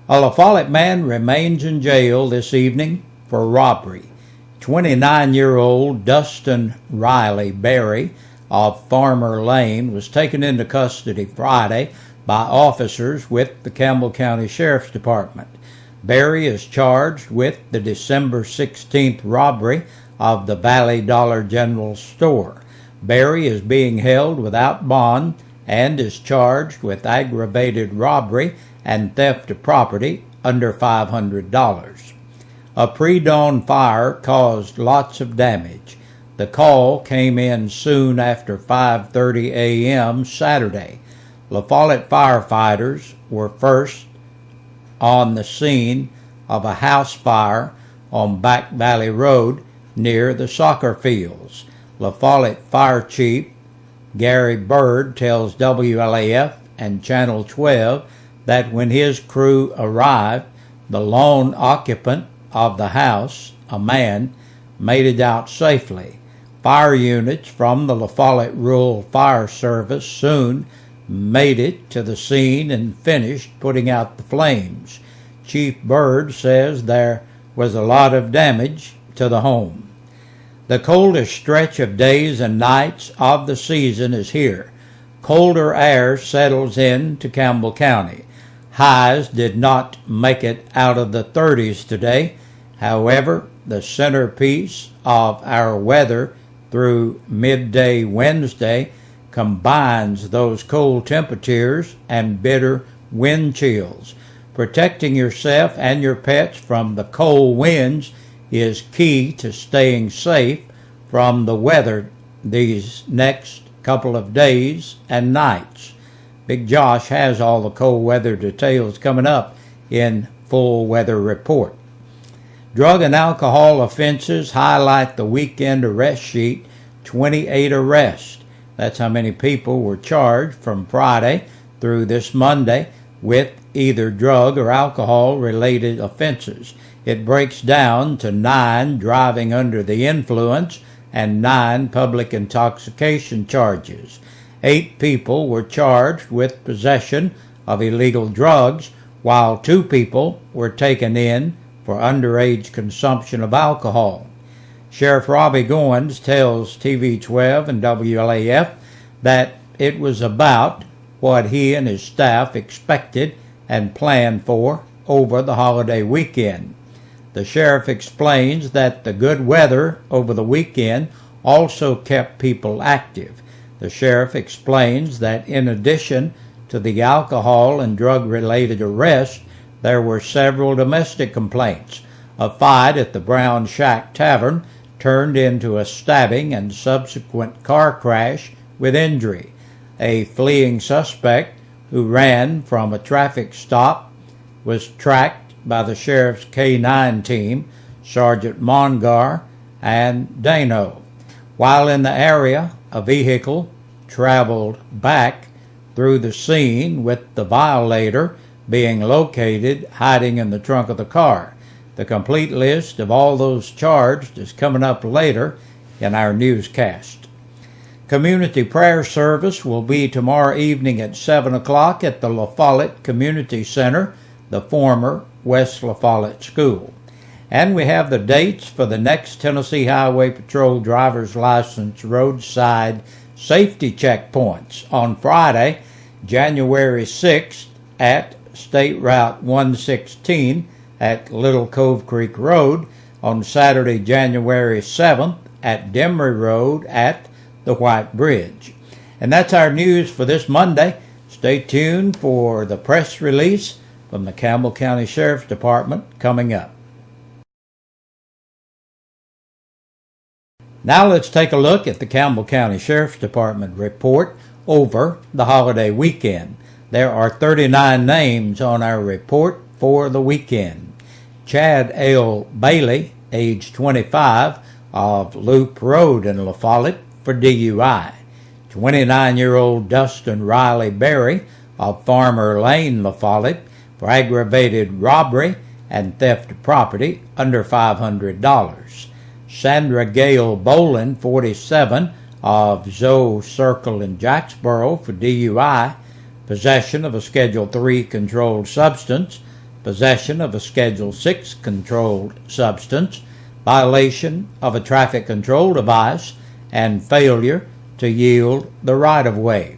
A La Follette man remains in jail this evening for robbery. 29-year-old Dustin Riley Berry of Farmer Lane was taken into custody Friday by officers with the Campbell County Sheriff's Department. Berry is charged with the December 16th robbery of the Valley Dollar General Store. Berry is being held without bond and is charged with aggravated robbery and theft of property under $500. A pre-dawn fire caused lots of damage. The call came in soon after 5:30 a.m. Saturday. La Follette firefighters were first on the scene of a house fire on Back Valley Road near the soccer fields. La Follette Fire Chief Gary Bird tells WLAF and Channel 12 that when his crew arrived, the lone occupant of the house, a man, made it out safely. Fire units from the La Follette Rural Fire Service soon made it to the scene and finished putting out the flames. Chief Bird says there was a lot of damage to the home. The coldest stretch of days and nights of the season is here. Colder air settles in to Campbell County. Highs did not make it out of the 30s today. However, the centerpiece of our weather through midday Wednesday combines those cold temperatures and bitter wind chills. Protecting yourself and your pets from the cold winds is key to staying safe from the weather these next couple of days and nights. Big Josh has all the cold weather details coming up in Full Weather Report. Drug and alcohol offenses highlight the weekend arrest sheet. 28 arrests. That's how many people were charged from Friday through this Monday with either drug or alcohol related offenses. It breaks down to 9 driving under the influence and 9 public intoxication charges. 8 people were charged with possession of illegal drugs, while 2 people were taken in for underage consumption of alcohol. Sheriff Robbie Goins tells TV 12 and WLAF that it was about what he and his staff expected and planned for over the holiday weekend. The sheriff explains that the good weather over the weekend also kept people active. The sheriff explains that in addition to the alcohol and drug-related arrests, there were several domestic complaints. A fight at the Brown Shack Tavern turned into a stabbing and subsequent car crash with injury. A fleeing suspect who ran from a traffic stop was tracked by the sheriff's K-9 team, Sergeant Mongar and Dano. While in the area, a vehicle traveled back through the scene with the violator being located hiding in the trunk of the car. The complete list of all those charged is coming up later in our newscast. Community prayer service will be tomorrow evening at 7 o'clock at the La Follette Community Center, the former West La Follette School. And we have the dates for the next Tennessee Highway Patrol driver's license roadside safety checkpoints. On Friday, January 6th at State Route 116 at Little Cove Creek Road. On Saturday, January 7th at Demery Road at the White Bridge. And that's our news for this Monday. Stay tuned for the press release from the Campbell County Sheriff's Department coming up. Now let's take a look at the Campbell County Sheriff's Department report over the holiday weekend. There are 39 names on our report for the weekend. Chad L. Bailey, age 25, of Loop Road in La Follette for DUI. 29-year-old Dustin Riley Berry of Farmer Lane, La Follette, for aggravated robbery and theft of property under $500. Sandra Gale Bolin, 47, of Zoe Circle in Jacksboro for DUI, possession of a Schedule III controlled substance, possession of a Schedule 6 controlled substance, violation of a traffic control device, and failure to yield the right-of-way.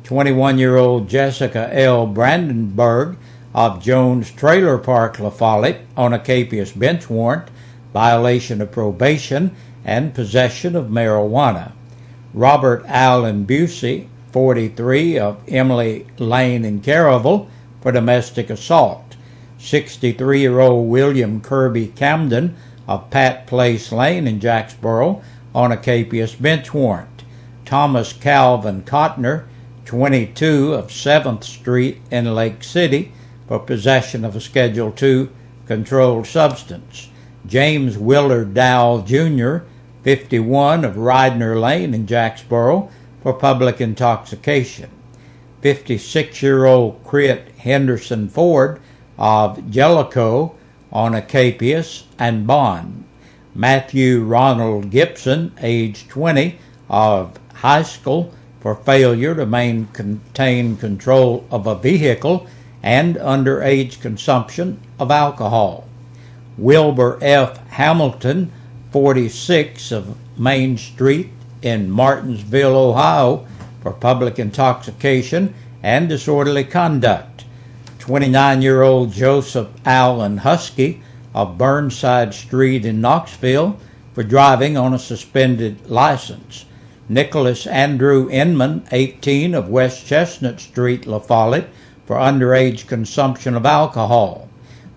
21-year-old Jessica L. Brandenburg of Jones Trailer Park, La Follette, on a capious bench warrant, violation of probation, and possession of marijuana. Robert Allen Busey, 43, of Emily Lane in Caryville, for domestic assault. 63-year-old William Kirby Camden of Pat Place Lane in Jacksboro, on a capious bench warrant. Thomas Calvin Cotner, 22, of 7th Street in Lake City, for possession of a Schedule II controlled substance. James Willard Dowell Jr., 51, of Ridner Lane in Jacksboro, for public intoxication. 56-year-old Crit Henderson Ford of Jellicoe, on a capious and bond. Matthew Ronald Gibson, age 20, of High School, for failure to maintain control of a vehicle and underage consumption of alcohol. Wilbur F. Hamilton, 46, of Main Street in Martinsville, Ohio, for public intoxication and disorderly conduct. 29-year-old Joseph Allen Husky of Burnside Street in Knoxville, for driving on a suspended license. Nicholas Andrew Inman, 18, of West Chestnut Street, La Follette, for underage consumption of alcohol.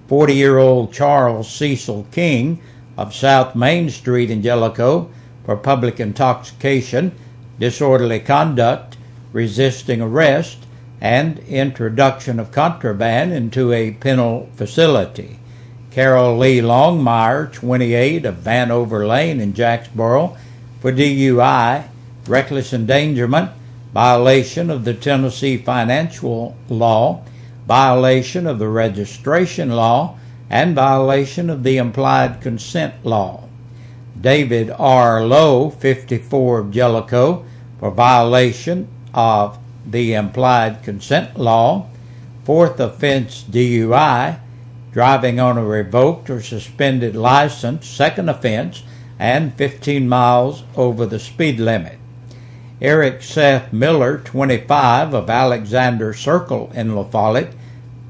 40-year-old Charles Cecil King of South Main Street in Jellicoe, for public intoxication, disorderly conduct, resisting arrest, and introduction of contraband into a penal facility. Carol Lee Longmire, 28, of Vanover Lane in Jacksboro, for DUI, reckless endangerment, violation of the Tennessee financial law, violation of the registration law, and violation of the implied consent law. David R. Lowe, 54, of Jellicoe, for violation of the implied consent law. Fourth offense, DUI, driving on a revoked or suspended license. Second offense, and 15 miles over the speed limit. Eric Seth Miller, 25, of Alexander Circle in La Follette,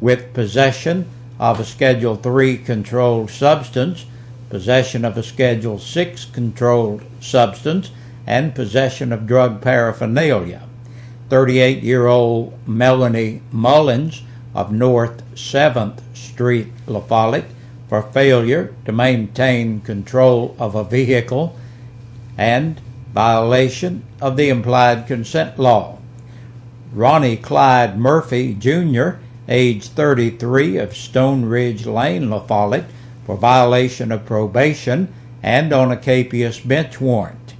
with possession of a Schedule III controlled substance, possession of a Schedule VI controlled substance, and possession of drug paraphernalia. 38-year-old Melanie Mullins of North 7th Street, La Follette, for failure to maintain control of a vehicle and violation of the implied consent law. Ronnie Clyde Murphy, Jr., age 33, of Stone Ridge Lane, La Follette, for violation of probation and on a capious bench warrant.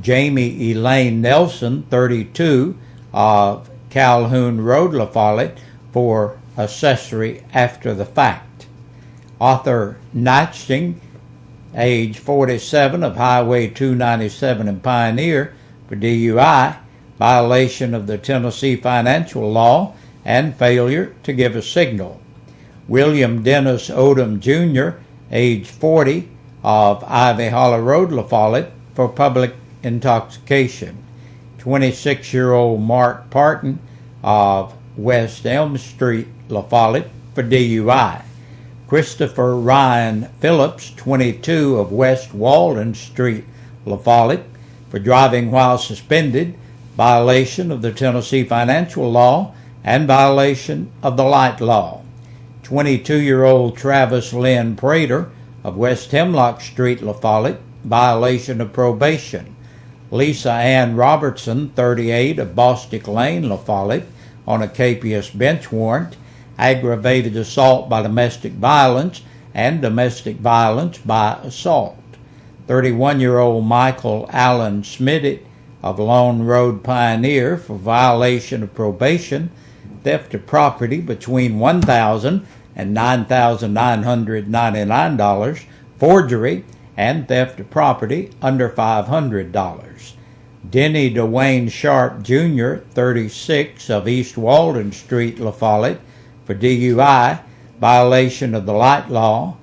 Jamie Elaine Nelson, 32, of Calhoun Road, La Follette, for accessory after the fact. Arthur Natching, age 47, of Highway 297 in Pioneer, for DUI, violation of the Tennessee financial law, and failure to give a signal. William Dennis Odom, Jr., age 40, of Ivy Hollow Road, La Follette, for public intoxication. 26-year-old Mark Parton of West Elm Street, La Follette, for DUI. Christopher Ryan Phillips, 22, of West Walden Street, La Follette, for driving while suspended, violation of the Tennessee financial law, and violation of the light law. 22-year-old Travis Lynn Prater of West Hemlock Street, La Follette, violation of probation. Lisa Ann Robertson, 38, of Bostic Lane, La Follette, on a capious bench warrant, aggravated assault by domestic violence and domestic violence by assault. 31-year-old Michael Allen Smitty of Lone Road Pioneer, for violation of probation, theft of property between $1,000 and $9,999, forgery, and theft of property under $500. Denny Dwayne Sharp Jr., 36, of East Walden Street, La Follette, for DUI, violation of the light law,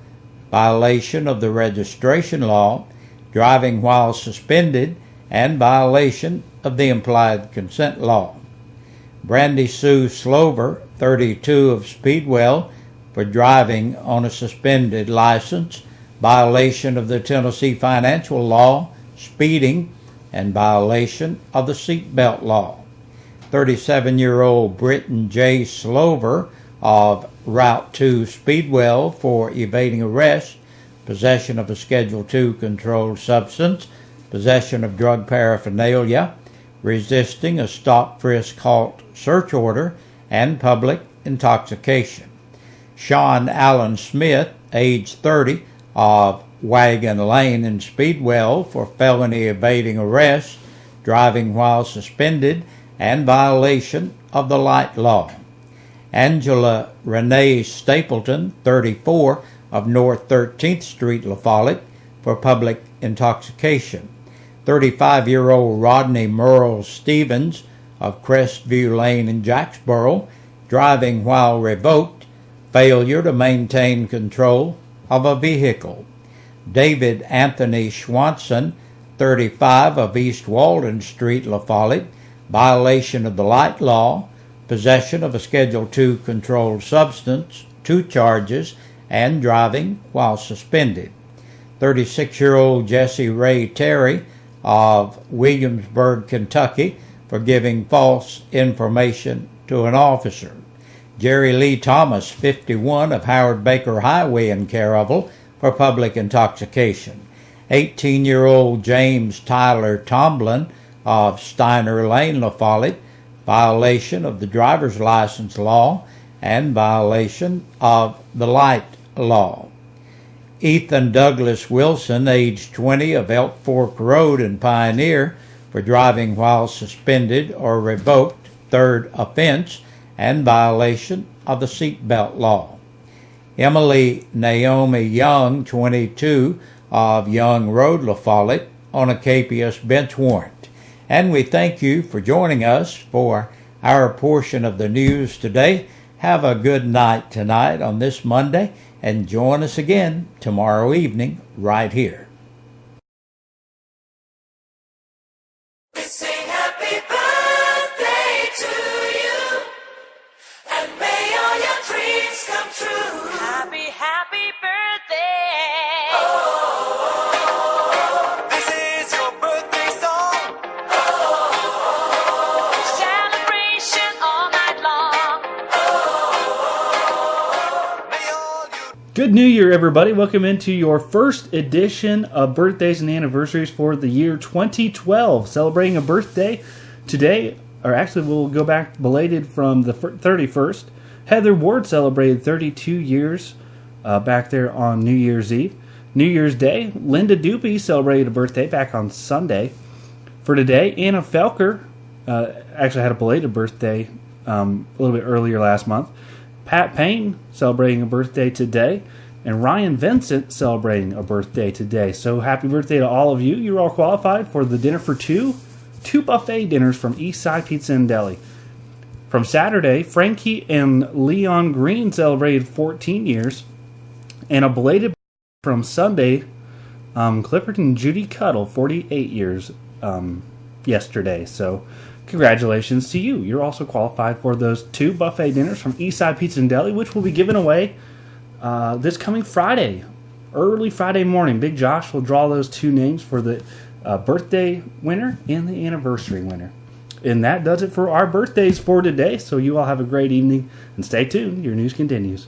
violation of the registration law, driving while suspended, and violation of the implied consent law. Brandy Sue Slover, 32, of Speedwell, for driving on a suspended license, violation of the Tennessee financial law, speeding, and violation of the seatbelt law. 37-year-old Britton J. Slover of Route 2 Speedwell for evading arrest, possession of a Schedule II controlled substance, possession of drug paraphernalia, resisting a stop, frisk, halt, search order, and public intoxication. Sean Allen Smith, age 30, of Wagon Lane in Speedwell for felony evading arrest, driving while suspended, and violation of the light law. Angela Renee Stapleton, 34, of North 13th Street, La Follette, for public intoxication. 35-year-old Rodney Merle Stevens of Crestview Lane in Jacksboro, driving while revoked, failure to maintain control of a vehicle. David Anthony Schwanson, 35, of East Walden Street, La Follette, violation of the light law, possession of a Schedule II controlled substance, 2 charges, and driving while suspended. 36-year-old Jesse Ray Terry of Williamsburg, Kentucky, for giving false information to an officer. Jerry Lee Thomas, 51, of Howard Baker Highway in Caravel, for public intoxication. 18-year-old James Tyler Tomlin of Steiner Lane, La Follette, violation of the driver's license law and violation of the light law. Ethan Douglas Wilson, age 20, of Elk Fork Road in Pioneer, for driving while suspended or revoked, 3rd offense, and violation of the seatbelt law. Emily Naomi Young, 22, of Young Road, La Follette, on a capious bench warrant. And we thank you for joining us for our portion of the news today. Have a good night tonight on this Monday, and join us again tomorrow evening right here. We sing happy birthday to you, and may all your dreams come true. Happy, happy birthday. Oh, this is your birthday song. Oh, celebration all night long. Oh, may all you... Good New Year, everybody. Welcome into your first edition of Birthdays and Anniversaries for the year 2012. Celebrating a birthday today, or actually we'll go back belated from the 31st. Heather Ward celebrated 32 years back there on New Year's Eve. New Year's Day, Linda Doopy celebrated a birthday back on Sunday. For today, Anna Felker actually had a belated birthday a little bit earlier last month. Pat Payne celebrating a birthday today, and Ryan Vincent celebrating a birthday today. So happy birthday to all of you. You're all qualified for the dinner for two buffet dinners from Eastside Pizza and Deli. From Saturday, Frankie and Leon Green celebrated 14 years, and a belated from Sunday, Clifford and Judy Cuddle, 48 years yesterday. So congratulations to you. You're also qualified for those 2 buffet dinners from Eastside Pizza and Deli, which will be given away this coming Friday, early Friday morning. Big Josh will draw those 2 names for the birthday winner and the anniversary winner. And that does it for our birthdays for today. So you all have a great evening, and stay tuned. Your news continues.